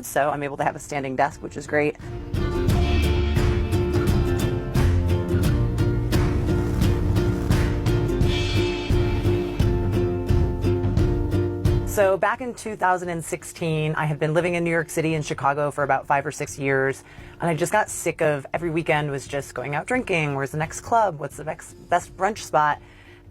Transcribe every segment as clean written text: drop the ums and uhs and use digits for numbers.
episodes, so I'm able to have a standing desk, which is great. So back in 2016, I had been living in New York City and Chicago for about 5 or 6 years, and I just got sick of every weekend was just going out drinking. Where's the next club? What's the next best brunch spot?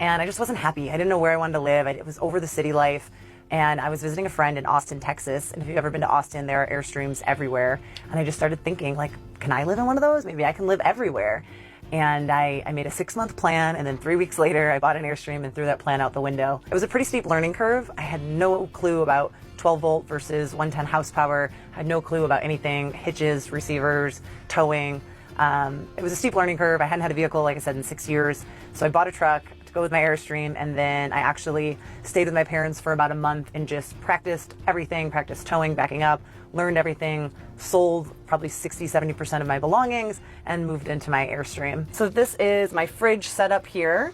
And I just wasn't happy. I didn't know where I wanted to live. It was over the city life. And I was visiting a friend in Austin, Texas. And if you've ever been to Austin, there are Airstreams everywhere. And I just started thinking, like, can I live in one of those? Maybe I can live everywhere. And I made a 6-month plan, and then 3 weeks later, I bought an Airstream and threw that plan out the window. It was a pretty steep learning curve. I had no clue about 12 volt versus 110 horsepower. I had no clue about anything, hitches, receivers, towing. It was a steep learning curve. I hadn't had a vehicle, like I said, in 6 years. So I bought a truck to go with my Airstream, and then I actually stayed with my parents for about a month and just practiced everything, practiced towing, backing up, learned everything, sold probably 60-70% of my belongings, and moved into my Airstream. So this is my fridge setup here.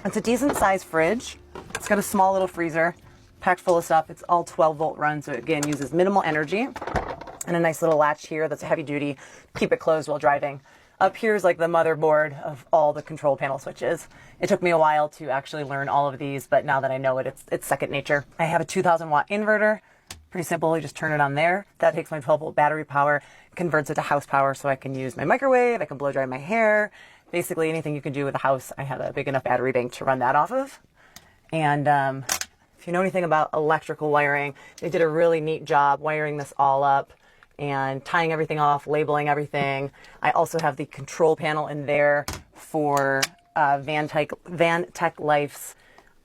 It's a decent sized fridge. It's got a small little freezer packed full of stuff. It's all 12 volt run, so again, uses minimal energy. And a nice little latch here that's a heavy duty, keep it closed while driving. Up here is like the motherboard of all the control panel switches. It took me a while to actually learn all of these, but now that I know it, it's second nature. I have a 2,000 watt inverter. Pretty simple, you just turn it on there. That takes my 12 volt battery power, converts it to house power so I can use my microwave, I can blow dry my hair. Basically anything you can do with a house, I have a big enough battery bank to run that off of. And if you know anything about electrical wiring, they did a really neat job wiring this all up and tying everything off, labeling everything. I also have the control panel in there for Vantech Life's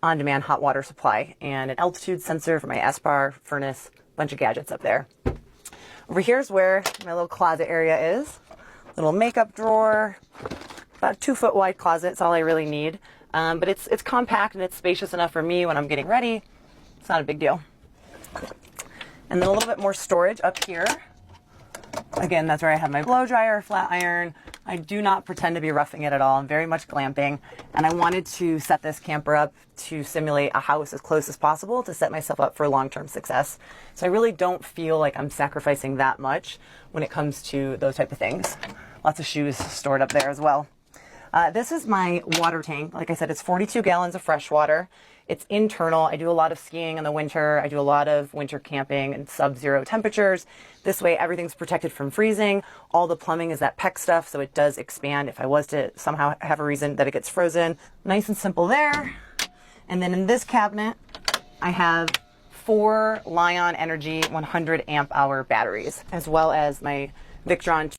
on-demand hot water supply, and an altitude sensor for my S-bar furnace, bunch of gadgets up there. Over here's where my little closet area is. Little makeup drawer, about a 2-foot wide closet. It's all I really need. But it's compact and it's spacious enough for me when I'm getting ready. It's not a big deal. And then a little bit more storage up here. Again, that's where I have my blow dryer, flat iron. I do not pretend to be roughing it at all. I'm very much glamping. And I wanted to set this camper up to simulate a house as close as possible to set myself up for long-term success. So I really don't feel like I'm sacrificing that much when it comes to those type of things. Lots of shoes stored up there as well. This is my water tank. Like I said, it's 42 gallons of fresh water. It's internal. I do a lot of skiing in the winter. I do a lot of winter camping in sub-zero temperatures. This way, everything's protected from freezing. All the plumbing is that PEX stuff, so it does expand if I was to somehow have a reason that it gets frozen. Nice and simple there. And then in this cabinet, I have 4 Lion Energy 100 amp hour batteries, as well as my Victron